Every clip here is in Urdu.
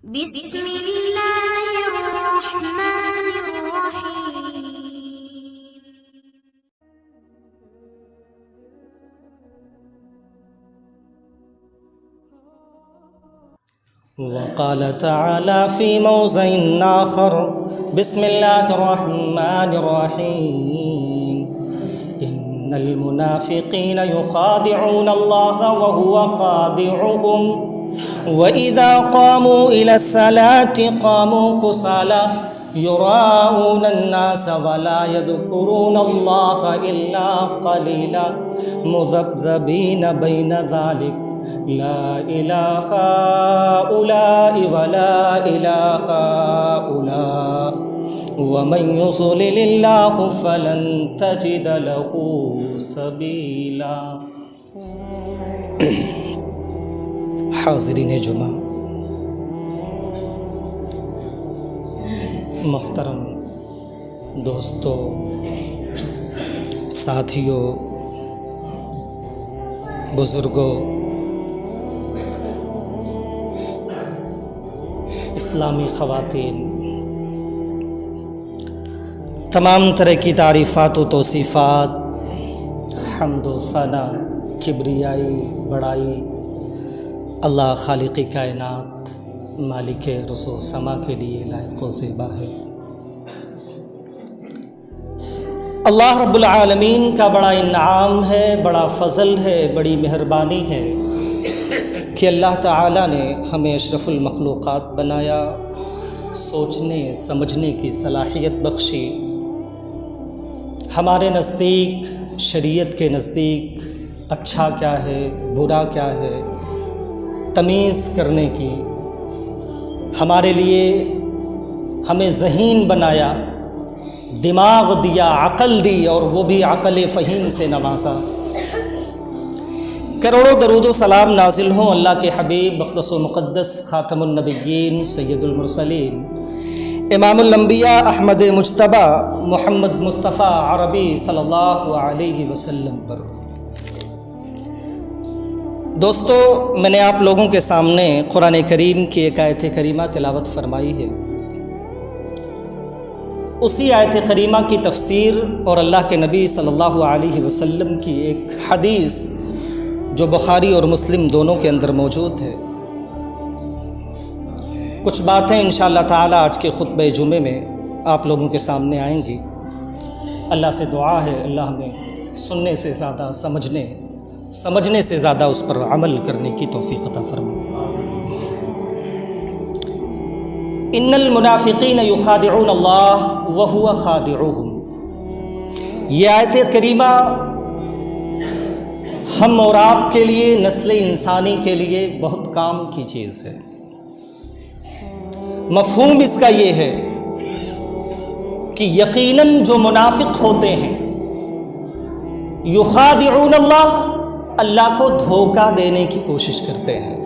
بسم الله الرحمن الرحيم. وقال تعالى في موضع آخر بسم الله الرحمن الرحيم إن المنافقين يخادعون الله وهو خادعهم وإذا قاموا إلى الصلاة قاموا كسالى يراءون الناس ولا يذكرون الله إلا قليلا مذبذبين بين ذلك لا إله هؤلاء ولا إله هؤلاء ومن يضلل الله فلن تجد له سبيلا. حاضرین جمعہ، محترم دوستوں، ساتھیوں، بزرگوں، اسلامی خواتین، تمام طرح کی تعریفات و توصیفات، حمد و ثنا، کبریائی، بڑائی اللہ خالق کائنات، مالک رز و سما کے لیے لائق و زیبا ہے. اللہ رب العالمین کا بڑا انعام ہے، بڑا فضل ہے، بڑی مہربانی ہے کہ اللہ تعالیٰ نے ہمیں اشرف المخلوقات بنایا، سوچنے سمجھنے کی صلاحیت بخشی، ہمارے نزدیک، شریعت کے نزدیک اچھا کیا ہے، برا کیا ہے، تمیز کرنے کی ہمارے لیے ہمیں ذہین بنایا، دماغ دیا، عقل دی، اور وہ بھی عقل فہیم سے نوازا. کروڑوں درود و سلام نازل ہوں اللہ کے حبیب مقدس و مقدس خاتم النبیین سید المرسلین امام الانبیاء احمد مجتبی محمد مصطفیٰ عربی صلی اللہ علیہ وسلم پر. دوستو، میں نے آپ لوگوں کے سامنے قرآن کریم کی ایک آیت کریمہ تلاوت فرمائی ہے. اسی آیت کریمہ کی تفسیر اور اللہ کے نبی صلی اللہ علیہ وسلم کی ایک حدیث جو بخاری اور مسلم دونوں کے اندر موجود ہے. کچھ باتیں انشاءاللہ تعالی آج کے خطبہ جمعے میں آپ لوگوں کے سامنے آئیں گی. اللہ سے دعا ہے اللہ ہمیں سننے سے زیادہ سمجھنے سے زیادہ اس پر عمل کرنے کی توفیق عطا فرمائے. ان المنافقین یخادعون اللہ وہو خادعهم، یہ آیت کریمہ ہم اور آپ کے لیے، نسل انسانی کے لیے بہت کام کی چیز ہے. مفہوم اس کا یہ ہے کہ یقیناً جو منافق ہوتے ہیں یخادعون اللہ کو دھوکہ دینے کی کوشش کرتے ہیں.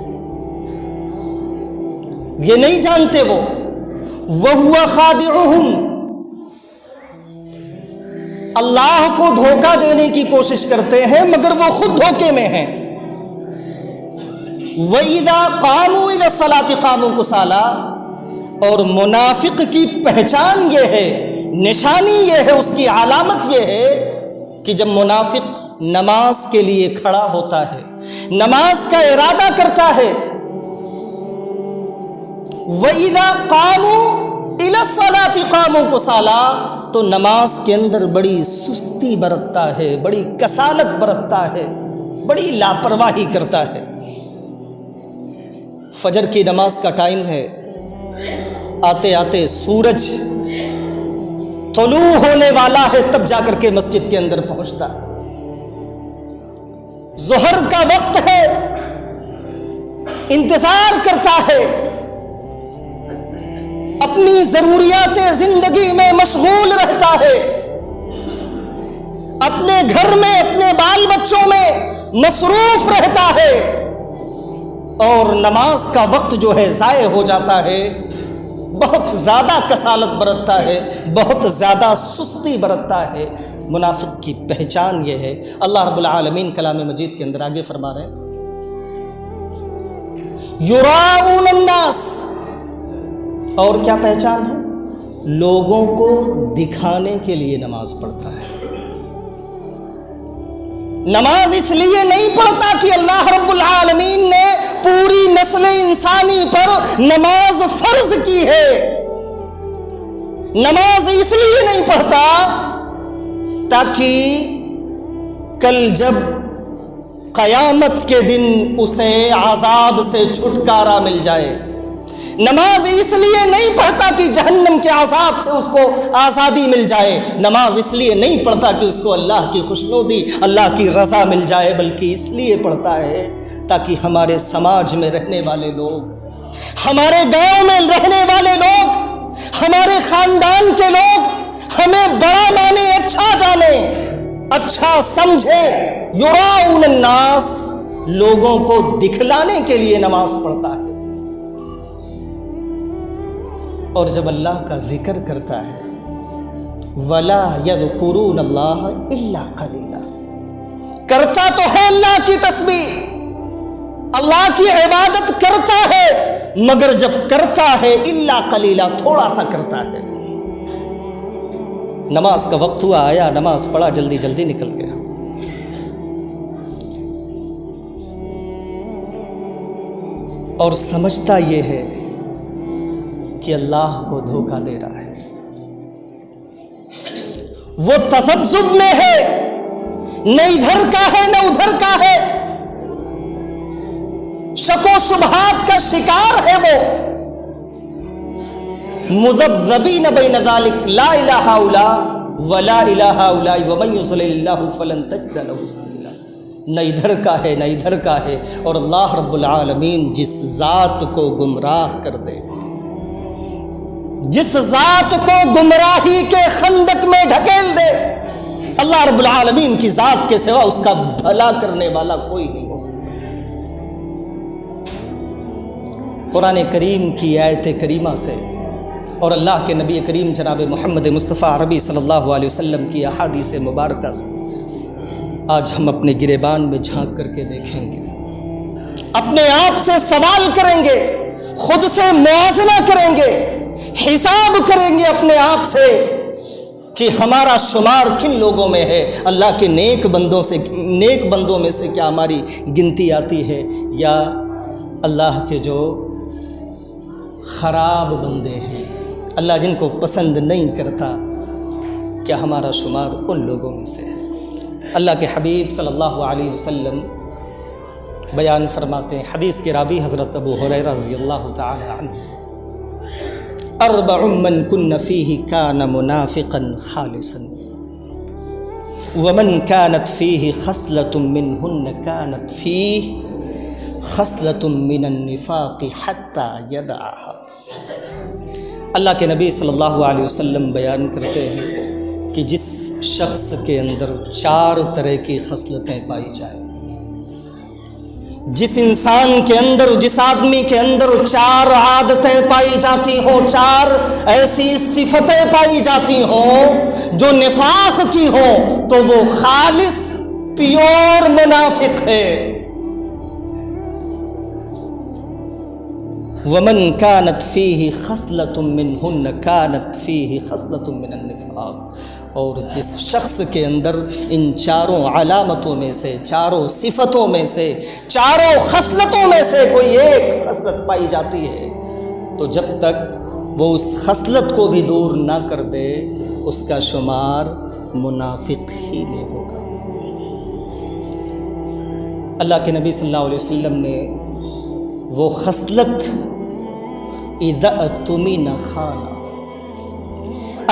یہ نہیں جانتے وہ وَهُوَ خَادِعُهُمْ، اللہ کو دھوکہ دینے کی کوشش کرتے ہیں مگر وہ خود دھوکے میں ہیں. وَإِذَا قَامُوا إِلَى الصَّلَاةِ قَامُوا كُسَالَىٰ، اور منافق کی پہچان یہ ہے، نشانی یہ ہے، اس کی علامت یہ ہے کہ جب منافق نماز کے لیے کھڑا ہوتا ہے، نماز کا ارادہ کرتا ہے، وَإِذَا قَامُوا إِلَى الصَّلَاةِ قَامُوا كُسَالَىٰ، تو نماز کے اندر بڑی سستی برتتا ہے، بڑی کسالت برتتا ہے، بڑی لاپرواہی کرتا ہے. فجر کی نماز کا ٹائم ہے، آتے آتے سورج طلوع ہونے والا ہے، تب جا کر کے مسجد کے اندر پہنچتا. ظہر کا وقت ہے، انتظار کرتا ہے، اپنی ضروریات زندگی میں مشغول رہتا ہے، اپنے گھر میں، اپنے بال بچوں میں مصروف رہتا ہے، اور نماز کا وقت جو ہے ضائع ہو جاتا ہے. بہت زیادہ کسالت برتتا ہے، بہت زیادہ سستی برتتا ہے. منافق کی پہچان یہ ہے. اللہ رب العالمین کلام مجید کے اندر آگے فرما رہے ہیں، یراؤن الناس، اور کیا پہچان ہے؟ لوگوں کو دکھانے کے لیے نماز پڑھتا ہے۔ نماز اس لیے نہیں پڑھتا کہ اللہ رب العالمین نے پوری نسل انسانی پر نماز فرض کی ہے۔ نماز اس لیے نہیں پڑھتا تاکہ کل جب قیامت کے دن اسے عذاب سے چھٹکارا مل جائے۔ نماز اس لیے نہیں پڑھتا کہ جہنم کے عذاب سے اس کو آزادی مل جائے۔ نماز اس لیے نہیں پڑھتا کہ اس کو اللہ کی خوشنودی، اللہ کی رضا مل جائے، بلکہ اس لیے پڑھتا ہے تاکہ ہمارے سماج میں رہنے والے لوگ، ہمارے گاؤں میں رہنے والے لوگ، ہمارے خاندان کے لوگ ہمیں بڑا مانے، اچھا جانے، اچھا سمجھے۔ یراؤن الناس، لوگوں کو دکھلانے کے لیے نماز پڑھتا ہے۔ اور جب اللہ کا ذکر کرتا ہے وَلَا يَذْكُرُونَ اللَّهَ إِلَّا قَلِيلًا، کرتا تو ہے اللہ کی تسبیح، اللہ کی عبادت کرتا ہے، مگر جب کرتا ہے الا قلیلا، تھوڑا سا کرتا ہے۔ نماز کا وقت ہوا، آیا، نماز پڑھا، جلدی جلدی نکل گیا۔ اور سمجھتا یہ ہے کہ اللہ کو دھوکہ دے رہا ہے، وہ تذبذب میں ہے، نہ ادھر کا ہے نہ ادھر کا ہے، شک و شبہات کا شکار ہے، وہ مذبذبین بین ذلک لا الہ الا ولا الہ الا ومن یضلل اللہ فلن تجد له سبیلا۔ نہ ادھر کا ہے نہ ادھر کا ہے، اور اللہ رب العالمین جس ذات کو گمراہ کر دے، جس ذات کو گمراہی کے خندق میں ڈھکیل دے، اللہ رب العالمین کی ذات کے سوا اس کا بھلا کرنے والا کوئی نہیں ہو سکتا۔ قرآن کریم کی آیت کریمہ سے اور اللہ کے نبی کریم جناب محمد مصطفیٰ عربی صلی اللہ علیہ وسلم کی احادیث مبارکہ سے آج ہم اپنے گریبان میں جھانک کر کے دیکھیں گے، اپنے آپ سے سوال کریں گے، خود سے موازنہ کریں گے، حساب کریں گے اپنے آپ سے کہ ہمارا شمار کن لوگوں میں ہے، اللہ کے نیک بندوں میں سے کیا ہماری گنتی آتی ہے، یا اللہ کے جو خراب بندے ہیں، اللہ جن کو پسند نہیں کرتا، کیا ہمارا شمار ان لوگوں میں سے ہے۔ اللہ کے حبیب صلی اللہ علیہ وسلم بیان فرماتے ہیں، حدیث کے راوی حضرت ابو ہریرہ رضی اللہ تعالی عنہ، اربع من کن فیہ کان منافقا خالصا ومن كانت فيه خصلة منهن كانت فيه خصلة من النفاق حتى يدعها۔ اللہ کے نبی صلی اللہ علیہ وسلم بیان کرتے ہیں کہ جس شخص کے اندر 4 طرح کی خصلتیں پائی جائیں، جس انسان کے اندر، جس آدمی کے اندر 4 عادتیں پائی جاتی ہوں، 4 ایسی صفتیں پائی جاتی ہوں جو نفاق کی ہوں، تو وہ خالص پیور منافق ہے۔ ومن كانت فيه خصلة منهن كانت فيه خصلة من النفاق، اور جس شخص کے اندر ان 4 علامتوں میں سے، 4 صفتوں میں سے، 4 خصلتوں میں سے کوئی ایک خصلت پائی جاتی ہے، تو جب تک وہ اس خصلت کو بھی دور نہ کر دے، اس کا شمار منافق ہی میں ہوگا۔ اللہ کے نبی صلی اللہ علیہ وسلم نے وہ خصلت اذا اؤتمن خان،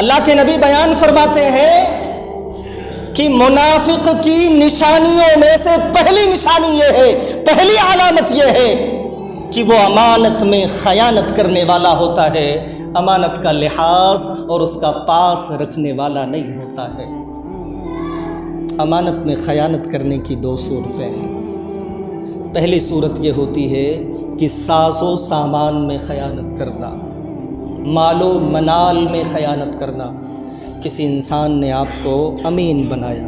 اللہ کے نبی بیان فرماتے ہیں کہ منافق کی نشانیوں میں سے پہلی نشانی یہ ہے، پہلی علامت یہ ہے کہ وہ امانت میں خیانت کرنے والا ہوتا ہے، امانت کا لحاظ اور اس کا پاس رکھنے والا نہیں ہوتا ہے۔ امانت میں خیانت کرنے کی 2 صورتیں ہیں۔ پہلی صورت یہ ہوتی ہے کہ ساز و سامان میں خیانت کرنا، مال و منال میں خیانت کرنا۔ کسی انسان نے آپ کو امین بنایا،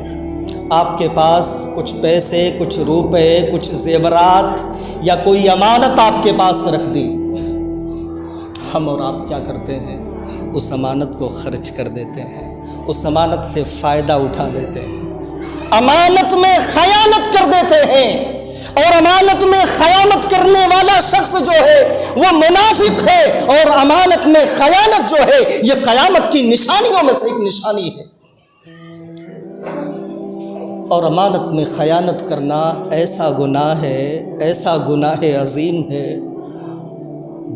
آپ کے پاس کچھ پیسے، کچھ روپے، کچھ زیورات یا کوئی امانت آپ کے پاس رکھ دی، ہم اور آپ کیا کرتے ہیں؟ اس امانت کو خرچ کر دیتے ہیں، اس امانت سے فائدہ اٹھا لیتے ہیں، امانت میں خیانت کر دیتے ہیں، اور امانت میں خیانت کرنے والا شخص جو ہے وہ منافق ہے، اور امانت میں خیانت جو ہے یہ قیامت کی نشانیوں میں سے ایک نشانی ہے۔ اور امانت میں خیانت کرنا ایسا گناہ ہے، ایسا گناہ عظیم ہے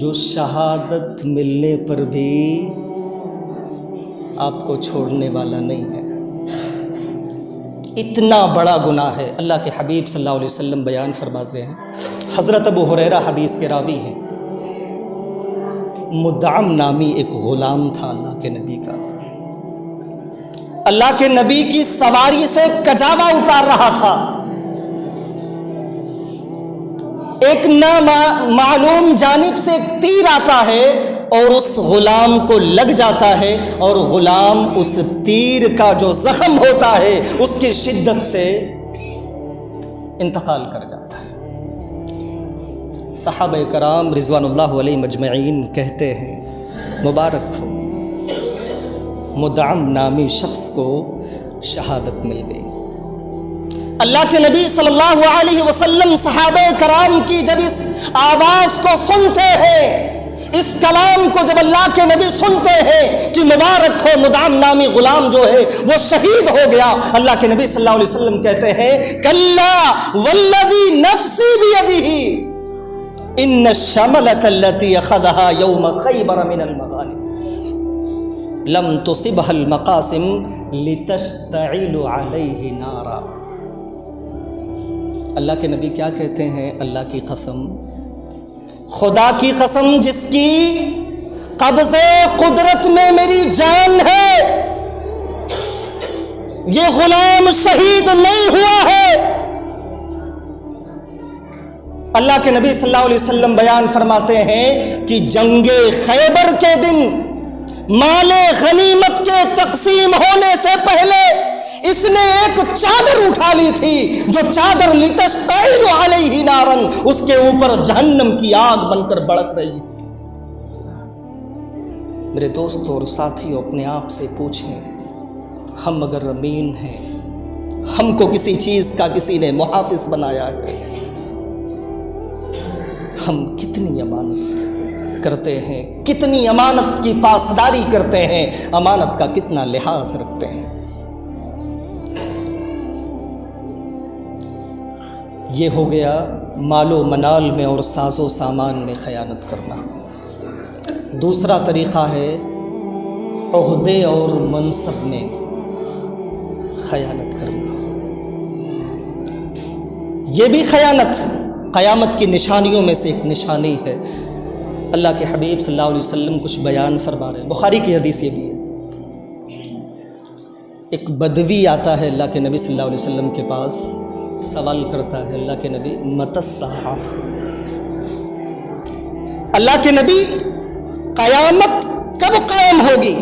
جو شہادت ملنے پر بھی آپ کو چھوڑنے والا نہیں ہے۔ اتنا بڑا گناہ ہے۔ اللہ کے حبیب صلی اللہ علیہ وسلم بیان فرماتے ہیں، حضرت ابو ہریرہ حدیث کے راوی ہیں، مدعم نامی ایک غلام تھا اللہ کے نبی کا، اللہ کے نبی کی سواری سے کجاوا اتار رہا تھا، ایک نامعلوم جانب سے ایک تیر آتا ہے اور اس غلام کو لگ جاتا ہے، اور غلام اس تیر کا جو زخم ہوتا ہے اس کی شدت سے انتقال کر جاتا ہے۔ صحابہ کرام رضوان اللہ علیہ مجمعین کہتے ہیں مبارک ہو، مدعم نامی شخص کو شہادت مل گئی۔ اللہ کے نبی صلی اللہ علیہ وسلم صحابہ کرام کی جب اس آواز کو سنتے ہیں، اس کلام کو جب اللہ کے نبی سنتے ہیں کہ مبارک ہو مدعم نامی غلام جو ہے وہ شہید ہو گیا، اللہ کے نبی صلی اللہ علیہ وسلم کہتے ہیں کلا والذی نفسی بیدہ ان الشملۃ التي اخذها يوم خیبر من المغانم لم تصبها المقاسم لتشتعل علیہ نارا۔ اللہ کے نبی کیا کہتے ہیں؟ اللہ کی قسم، خدا کی قسم جس کی قبضے قدرت میں میری جان ہے، یہ غلام شہید نہیں ہوا ہے۔ اللہ کے نبی صلی اللہ علیہ وسلم بیان فرماتے ہیں کہ جنگ خیبر کے دن مال غنیمت کے تقسیم ہونے سے پہلے اس نے ایک چادر اٹھا لی تھی، جو چادر لتشتعل علیہ نارن، اس کے اوپر جہنم کی آگ بن کر بڑک رہی۔ میرے دوستوں اور ساتھیوں، اپنے آپ سے پوچھیں، ہم اگر امین ہیں، ہم کو کسی چیز کا کسی نے محافظ بنایا ہے، ہم کتنی امانت کرتے ہیں، کتنی امانت کی پاسداری کرتے ہیں، امانت کا کتنا لحاظ رکھتے ہیں۔ یہ ہو گیا مال و منال میں اور ساز و سامان میں خیانت کرنا۔ دوسرا طریقہ ہے عہدے اور منصب میں خیانت کرنا۔ یہ بھی خیانت قیامت کی نشانیوں میں سے ایک نشانی ہے۔ اللہ کے حبیب صلی اللہ علیہ وسلم کچھ بیان فرما رہے ہیں، بخاری کی حدیث یہ بھی ہے۔ ایک بدوی آتا ہے اللہ کے نبی صلی اللہ علیہ وسلم کے پاس، سوال کرتا ہے اللہ کے نبی متی الساعہ، اللہ کے نبی قیامت کب قائم ہوگی؟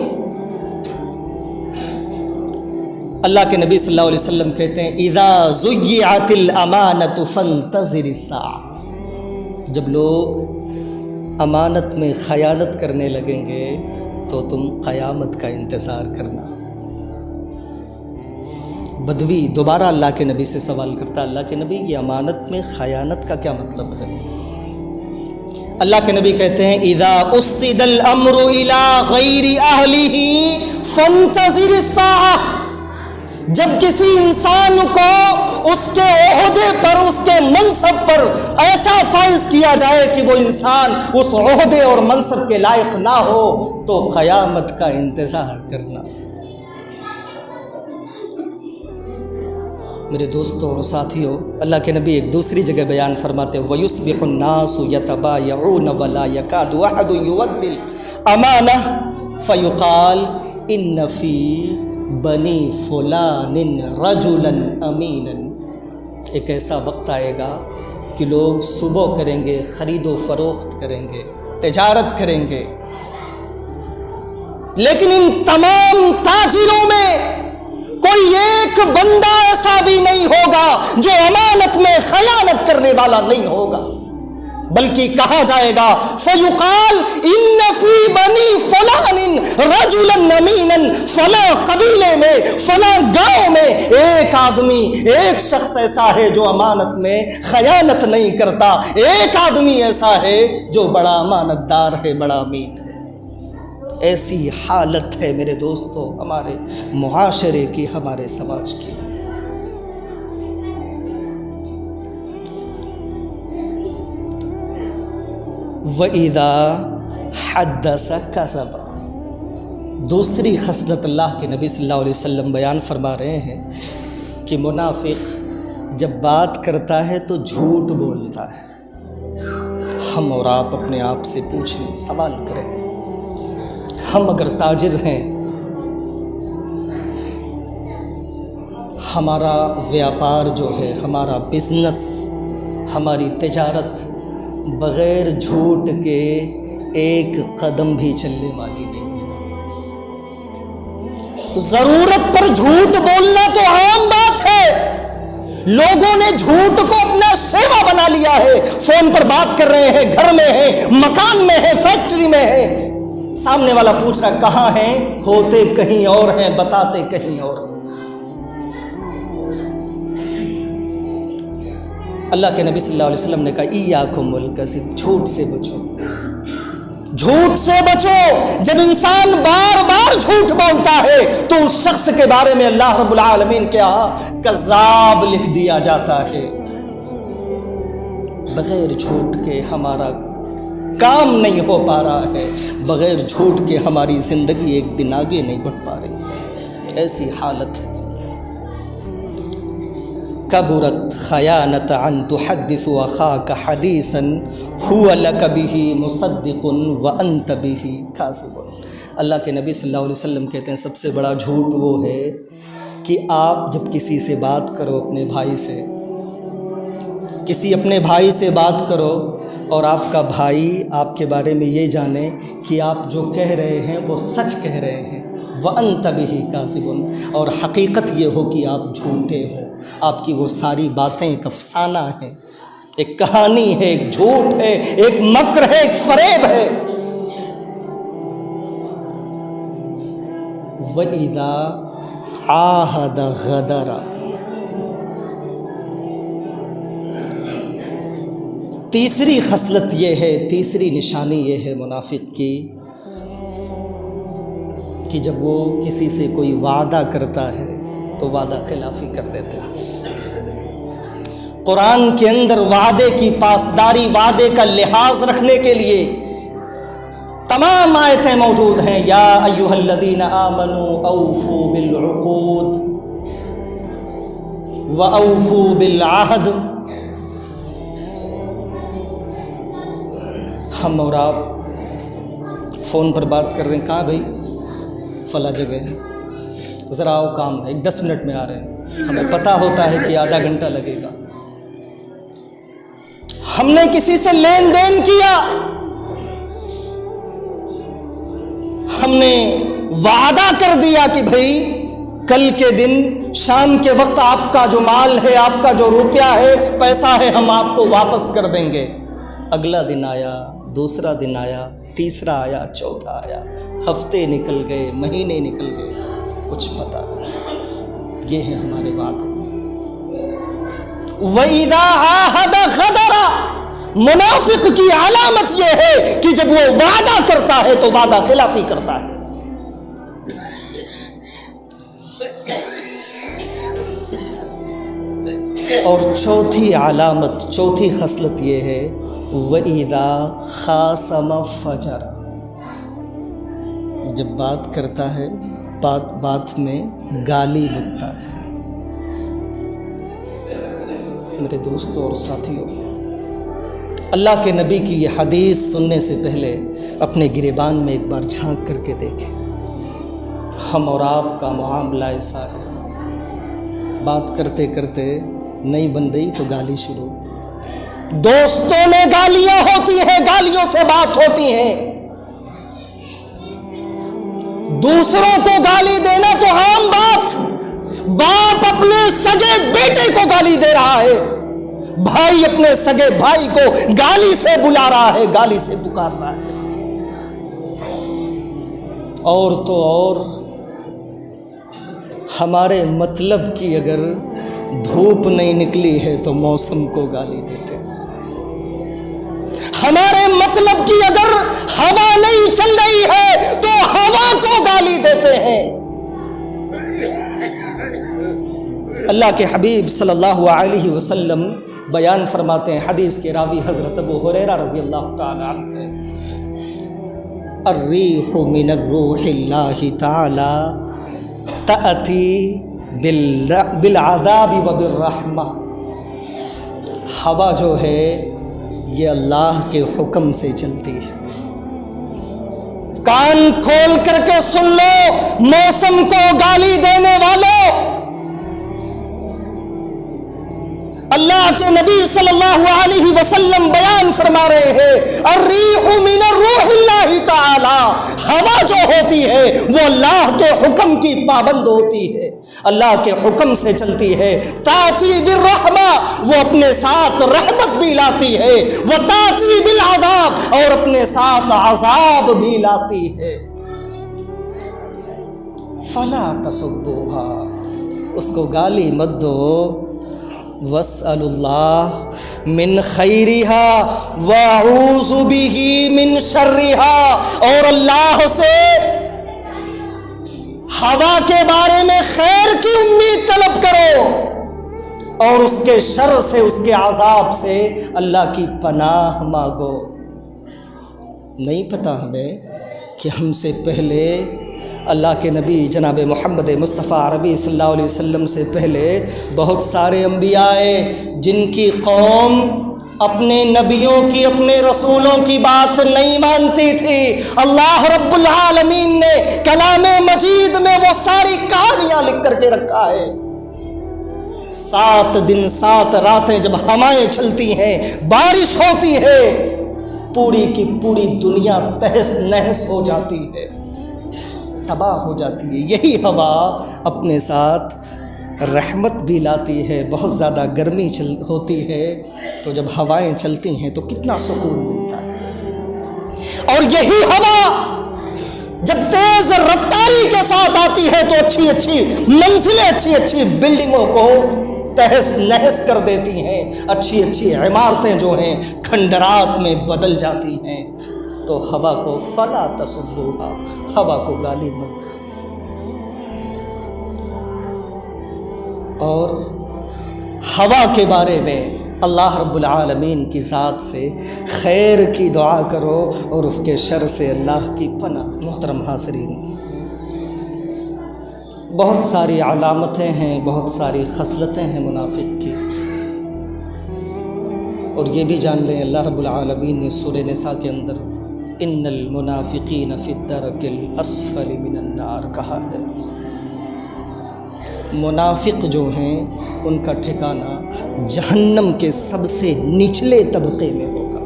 اللہ کے نبی صلی اللہ علیہ وسلم کہتے ہیں اذا ضیعت الامانۃ فانتظر الساعہ، جب لوگ امانت میں خیانت کرنے لگیں گے تو تم قیامت کا انتظار کرنا۔ بدوی دوبارہ اللہ کے نبی سے سوال کرتا ہے اللہ کے نبی یہ امانت میں خیانت کا کیا مطلب ہے؟ اللہ کے نبی کہتے ہیں اذا اسد الامر الى غیر اہلہ فانتظر الساعہ، جب کسی انسان کو اس کے عہدے پر، اس کے منصب پر ایسا فائز کیا جائے کہ وہ انسان اس عہدے اور منصب کے لائق نہ ہو تو قیامت کا انتظار کرنا۔ میرے دوستوں اور ساتھیوں، اللہ کے نبی ایک دوسری جگہ بیان فرماتے ہیں وَيُصْبِحُ النَّاسُ يَتَبَايَعُونَ وَلَا يَكَادُ أَحَدٌ يُوَدِّ الْأَمَانَةَ فَيُقَالُ إِنَّ فِي بَنِي فُلَانٍ رَجُلًا أَمِينًا۔ ایک ایسا وقت آئے گا کہ لوگ صبح کریں گے، خرید و فروخت کریں گے، تجارت کریں گے، لیکن ان تمام تاجروں میں کوئی ایک بندہ ایسا بھی نہیں ہوگا جو امانت میں خیانت کرنے والا نہیں ہوگا۔ بلکہ کہا جائے گا فیقال ان فی بنی فلان رجلا امینا، فلاں قبیلے میں فلاں گاؤں میں ایک آدمی، ایک شخص ایسا ہے جو امانت میں خیانت نہیں کرتا، ایک آدمی ایسا ہے جو بڑا امانت دار ہے، بڑا امین ہے۔ ایسی حالت ہے میرے دوستو ہمارے معاشرے کی، ہمارے سماج کی۔ وَإِذَا حَدَّثَ كَذَبَ، دوسری خصلت اللہ کے نبی صلی اللہ علیہ وسلم بیان فرما رہے ہیں کہ منافق جب بات کرتا ہے تو جھوٹ بولتا ہے۔ ہم اور آپ اپنے آپ سے پوچھیں، سوال کریں، ہم اگر تاجر ہیں، ہمارا ویاپار جو ہے، ہمارا بزنس، ہماری تجارت بغیر جھوٹ کے ایک قدم بھی چلنے والی نہیں ہے۔ ضرورت پر جھوٹ بولنا تو عام بات ہے، لوگوں نے جھوٹ کو اپنا سیوا بنا لیا ہے۔ فون پر بات کر رہے ہیں، گھر میں ہیں، مکان میں ہیں، فیکٹری میں ہیں، سامنے والا پوچھ رہا کہاں ہیں، ہوتے کہیں اور ہیں، بتاتے کہیں اور۔ اللہ کے نبی صلی اللہ علیہ وسلم نے کہا ایاکم والکذب، جھوٹ سے بچو، جھوٹ سے بچو۔ جب انسان بار بار جھوٹ بولتا ہے تو اس شخص کے بارے میں اللہ رب العالمین کے ہاں کذاب لکھ دیا جاتا ہے۔ بغیر جھوٹ کے ہمارا کام نہیں ہو پا رہا ہے، بغیر جھوٹ کے ہماری زندگی ایک دن آگے نہیں بڑھ پا رہی، ایسی حالت ہے۔ کبرت خیانت ان تحدث اخاک حدیثا هو لک به مصدق وانت به کاذب۔ اللہ کے نبی صلی اللہ علیہ وسلم کہتے ہیں سب سے بڑا جھوٹ وہ ہے کہ آپ جب کسی سے بات کرو، اپنے بھائی سے، کسی اپنے بھائی سے بات کرو اور آپ کا بھائی آپ کے بارے میں یہ جانے کہ آپ جو کہہ رہے ہیں وہ سچ کہہ رہے ہیں، وَأَنْتَ بِهِ كَاذِبٌ، اور حقیقت یہ ہو کہ آپ جھوٹے ہو، آپ کی وہ ساری باتیں ایک افسانہ ہیں، ایک کہانی ہے، ایک جھوٹ ہے، ایک مکر ہے، ایک فریب ہے۔ وَإِذَا عَاهَدَ غَدَرَ، تیسری خصلت یہ ہے، تیسری نشانی یہ ہے منافق کی کہ جب وہ کسی سے کوئی وعدہ کرتا ہے تو وعدہ خلافی کر دیتا ہے۔ قرآن کے اندر وعدے کی پاسداری، وعدے کا لحاظ رکھنے کے لیے تمام آیتیں موجود ہیں۔ یا ایھا الذین آمنوا اوفوا بالعقود واوفوا بالعہد۔ ہم اور آپ فون پر بات کر رہے ہیں، کہاں بھائی؟ فلاں جگہ ہے، ذرا آؤ، کام ہے، 10 منٹ میں آ رہے ہیں۔ ہمیں پتہ ہوتا ہے کہ آدھا گھنٹہ لگے گا۔ ہم نے کسی سے لین دین کیا، ہم نے وعدہ کر دیا کہ بھائی کل کے دن شام کے وقت آپ کا جو مال ہے، آپ کا جو روپیہ ہے، پیسہ ہے، ہم آپ کو واپس کر دیں گے۔ اگلا دن آیا، دوسرا دن آیا، تیسرا آیا، چوتھا آیا، ہفتے نکل گئے، مہینے نکل گئے، کچھ پتہ نہیں۔ یہ ہے ہمارے بات۔ وَإِذَا عَاهَدَ غَدَرَ، منافق کی علامت یہ ہے کہ جب وہ وعدہ کرتا ہے تو وعدہ خلافی کرتا ہے۔ اور چوتھی علامت، چوتھی خصلت یہ ہے وَإِذَا خَاصَمَ فَجَرَ، جب بات کرتا ہے بات میں گالی بکتا ہے۔ میرے دوستوں اور ساتھیوں، اللہ کے نبی کی یہ حدیث سننے سے پہلے اپنے گریبان میں ایک بار جھانک کر کے دیکھیں۔ ہم اور آپ کا معاملہ ایسا ہے، بات کرتے کرتے نہیں بن رہی تو گالی شروع، دوستوں میں گالیاں ہوتی ہیں، گالیوں سے بات ہوتی ہیں، دوسروں کو گالی دینا تو عام بات، باپ اپنے سگے بیٹے کو گالی دے رہا ہے، بھائی اپنے سگے بھائی کو گالی سے بلا رہا ہے، گالی سے پکار رہا ہے۔ اور تو اور ہمارے مطلب کی اگر دھوپ نہیں نکلی ہے تو موسم کو گالی دیتے ہیں، ہمارے مطلب کی اگر ہوا نہیں چل رہی ہے تو ہوا کو گالی دیتے ہیں۔ اللہ کے حبیب صلی اللہ علیہ وسلم بیان فرماتے ہیں، حدیث کے راوی حضرت ابو ہریرہ رضی اللہ تعالی عنہ، الریح من الروح اللہ تعالی تأتی بالعذاب و بالرحمہ، ہوا جو ہے یہ اللہ کے حکم سے چلتی ہے۔ کان کھول کر کے سن لو موسم کو گالی دینے والوں، اللہ کے نبی صلی اللہ علیہ وسلم بیان فرما رہے ہیں، الریح من الروح اللہ تعالی، ہوا جو ہوتی ہے وہ اللہ کے حکم کی پابند ہوتی ہے، اللہ کے حکم سے چلتی ہے۔ تاتی بالرحمہ، وہ اپنے ساتھ رحمت بھی لاتی ہے، وہ تاتی بالعذاب، اور اپنے ساتھ عذاب بھی لاتی ہے۔ فلا تسبوها، اس کو گالی مت دو، وَاسْأَلُوا اللَّهَ مِنْ خَيْرِهَا وَأَعُوذُ بِهِ مِنْ شَرِّهَا، اور اللہ سے ہوا کے بارے میں خیر کی امید طلب کرو، اور اس کے شر سے، اس کے عذاب سے اللہ کی پناہ مانگو۔ نہیں پتہ ہمیں کہ ہم سے پہلے اللہ کے نبی جناب محمد مصطفیٰ عربی صلی اللہ علیہ وسلم سے پہلے بہت سارے انبیاء آئے جن کی قوم اپنے نبیوں کی، اپنے رسولوں کی بات نہیں مانتی تھی۔ اللہ رب العالمین نے کلام مجید میں وہ ساری کہانیاں لکھ کر کے رکھا ہے۔ 7 دن 7 راتیں جب ہوائیں چلتی ہیں، بارش ہوتی ہے، پوری کی پوری دنیا تہس نہس ہو جاتی ہے، تباہ ہو جاتی ہے۔ یہی ہوا اپنے ساتھ رحمت بھی لاتی ہے۔ بہت زیادہ گرمی ہوتی ہے تو جب ہوائیں چلتی ہیں تو کتنا سکون ملتا ہے، اور یہی ہوا جب تیز رفتاری کے ساتھ آتی ہے تو اچھی اچھی منزلیں، اچھی اچھی بلڈنگوں کو تہس نہس کر دیتی ہیں، اچھی اچھی عمارتیں جو ہیں کھنڈرات میں بدل جاتی ہیں۔ تو ہوا کو فلا تسبوها، ہوا کو گالی مت دو۔ اور ہوا کے بارے میں اللہ رب العالمین کی ذات سے خیر کی دعا کرو، اور اس کے شر سے اللہ کی پناہ۔ محترم حاضرین، بہت ساری علامتیں ہیں، بہت ساری خصلتیں ہیں منافق کی، اور یہ بھی جان لیں اللہ رب العالمین نے سورہ نساء کے اندر ان المنافقین فی الدرک الاسفل من النار کہا ہے۔ منافق جو ہیں ان کا ٹھکانہ جہنم کے سب سے نچلے طبقے میں ہوگا۔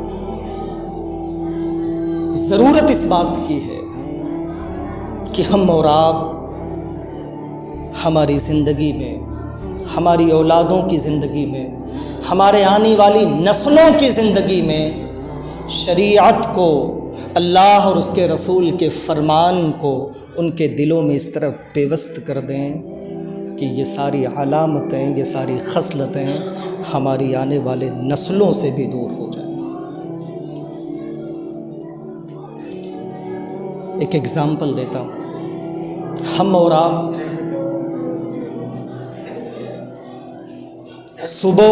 ضرورت اس بات کی ہے کہ ہم اور آپ ہماری زندگی میں، ہماری اولادوں کی زندگی میں، ہمارے آنے والی نسلوں کی زندگی میں شریعت کو، اللہ اور اس کے رسول کے فرمان کو ان کے دلوں میں اس طرح پیوست کر دیں کہ یہ ساری علامتیں، یہ ساری خصلتیں ہماری آنے والے نسلوں سے بھی دور ہو جائیں۔ ایک ایگزامپل دیتا ہوں، ہم اور آپ صبح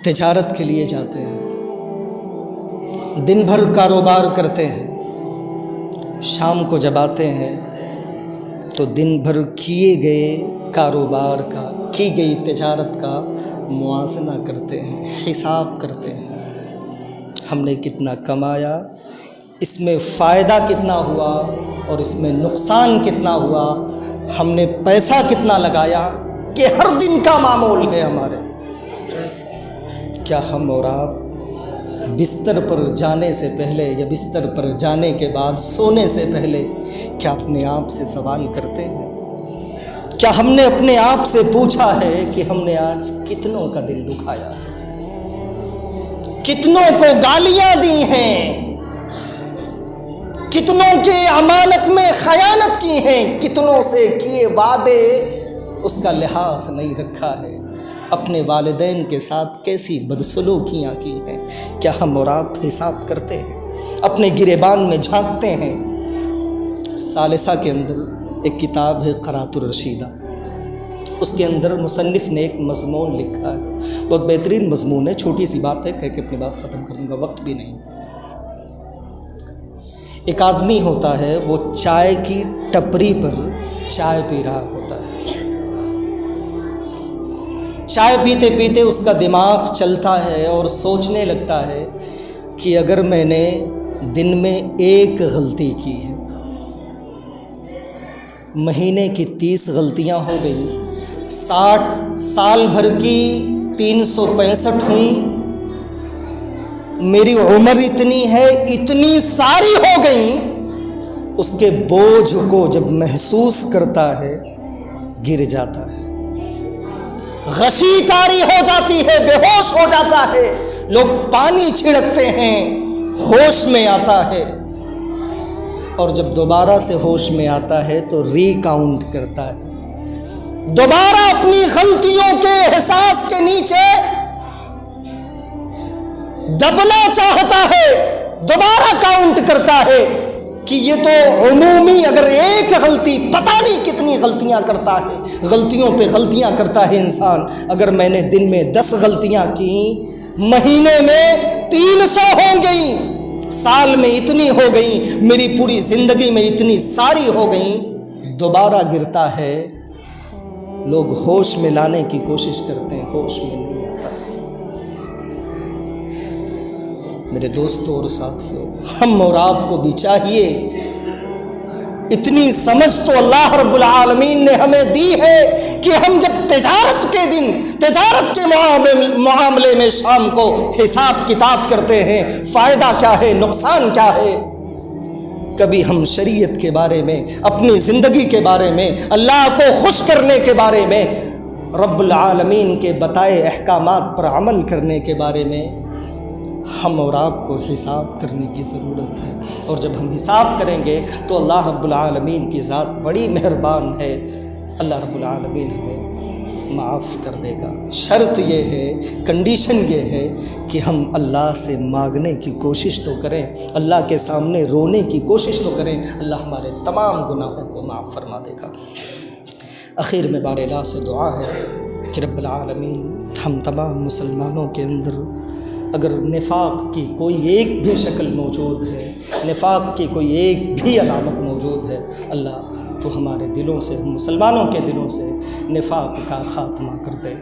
تجارت کے لیے جاتے ہیں، دن بھر کاروبار کرتے ہیں، شام کو جب آتے ہیں تو دن بھر کیے گئے کاروبار کا، کی گئی تجارت کا موازنہ کرتے ہیں، حساب کرتے ہیں، ہم نے کتنا کمایا، اس میں فائدہ کتنا ہوا اور اس میں نقصان کتنا ہوا، ہم نے پیسہ کتنا لگایا، کہ ہر دن کا معمول ہے ہمارے۔ کیا ہم اور آپ بستر پر جانے سے پہلے یا بستر پر جانے کے بعد سونے سے پہلے کیا اپنے آپ سے سوال کرتے ہیں؟ کیا ہم نے اپنے آپ سے پوچھا ہے کہ ہم نے آج کتنوں کا دل دکھایا؟ کتنوں کو گالیاں دی ہیں، کتنوں کے امانت میں خیانت کی ہیں، کتنوں سے کیے وعدے اس کا لحاظ نہیں رکھا ہے، اپنے والدین کے ساتھ کیسی بدسلوکیاں کی ہیں۔ کیا ہم اور آپ حساب کرتے ہیں؟ اپنے گریبان میں جھانکتے ہیں؟ ثالثہ کے اندر ایک کتاب ہے قرات الرشیدہ، اس کے اندر مصنف نے ایک مضمون لکھا ہے، بہت بہترین مضمون ہے، چھوٹی سی بات ہے، کہہ کے اپنی بات ختم کر دوں گا، وقت بھی نہیں۔ ایک آدمی ہوتا ہے، وہ چائے کی ٹپری پر چائے پی رہا ہوتا ہے، چائے پیتے پیتے اس کا دماغ چلتا ہے اور سوچنے لگتا ہے کہ اگر میں نے دن میں ایک غلطی کی ہے، مہینے کی 30 غلطیاں ہو گئیں، 60 سال بھر کی 365 ہوئیں، میری عمر اتنی ہے، اتنی ساری ہو گئیں، اس کے بوجھ کو جب محسوس کرتا ہے گر جاتا ہے، غشی طاری ہو جاتی ہے، بے ہوش ہو جاتا ہے، لوگ پانی چھڑکتے ہیں، ہوش میں آتا ہے، اور جب دوبارہ سے ہوش میں آتا ہے تو ری کاؤنٹ کرتا ہے، دوبارہ اپنی غلطیوں کے احساس کے نیچے دبنا چاہتا ہے، دوبارہ کاؤنٹ کرتا ہے کہ یہ تو عمومی اگر ایک غلطی، پتہ نہیں کتنی غلطیاں کرتا ہے، غلطیوں پہ غلطیاں کرتا ہے انسان، اگر میں نے دن میں 10 غلطیاں کی، مہینے میں 300 ہو گئیں، سال میں اتنی ہو گئیں، میری پوری زندگی میں اتنی ساری ہو گئیں، دوبارہ گرتا ہے، لوگ ہوش میں لانے کی کوشش کرتے ہیں، ہوش میں نہیں آتا۔ میرے دوستوں اور ساتھیوں، ہم اور آپ کو بھی چاہیے، اتنی سمجھ تو اللہ رب العالمین نے ہمیں دی ہے کہ ہم جب تجارت کے دن، تجارت کے معاملے میں شام کو حساب کتاب کرتے ہیں، فائدہ کیا ہے، نقصان کیا ہے، کبھی ہم شریعت کے بارے میں، اپنی زندگی کے بارے میں، اللہ کو خوش کرنے کے بارے میں، رب العالمین کے بتائے احکامات پر عمل کرنے کے بارے میں ہم اور آپ کو حساب کرنے کی ضرورت ہے، اور جب ہم حساب کریں گے تو اللہ رب العالمین کی ذات بڑی مہربان ہے، اللہ رب العالمین ہمیں معاف کر دے گا۔ شرط یہ ہے، کنڈیشن یہ ہے کہ ہم اللہ سے مانگنے کی کوشش تو کریں، اللہ کے سامنے رونے کی کوشش تو کریں، اللہ ہمارے تمام گناہوں کو معاف فرما دے گا۔ اخیر میں بار الہ سے دعا ہے کہ رب العالمین ہم تمام مسلمانوں کے اندر اگر نفاق کی کوئی ایک بھی شکل موجود ہے، نفاق کی کوئی ایک بھی علامت موجود ہے، اللہ تو ہمارے دلوں سے، ہم مسلمانوں کے دلوں سے نفاق کا خاتمہ کر دے۔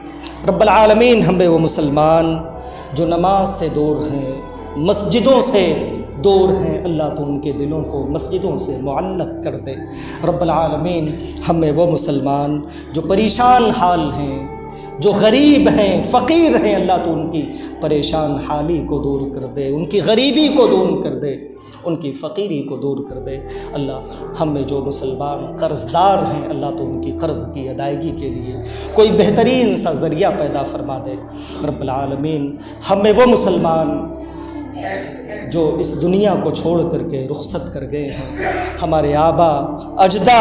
رب العالمین ہمیں وہ مسلمان جو نماز سے دور ہیں، مسجدوں سے دور ہیں، اللہ تو ان کے دلوں کو مسجدوں سے معلق کر دے۔ رب العالمین ہمیں وہ مسلمان جو پریشان حال ہیں، جو غریب ہیں، فقیر ہیں، اللہ تو ان کی پریشان حالی کو دور کر دے، ان کی غریبی کو دور کر دے، ان کی فقیری کو دور کر دے۔ اللہ ہم میں جو مسلمان قرض دار ہیں، اللہ تو ان کی قرض کی ادائیگی کے لیے کوئی بہترین سا ذریعہ پیدا فرما دے۔ رب العالمین ہم میں وہ مسلمان جو اس دنیا کو چھوڑ کر کے رخصت کر گئے ہیں، ہمارے آبا اجدا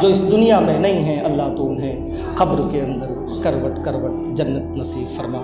جو اس دنیا میں نہیں ہیں، اللہ تو انہیں قبر کے اندر کروٹ کروٹ جنت نصیب فرما۔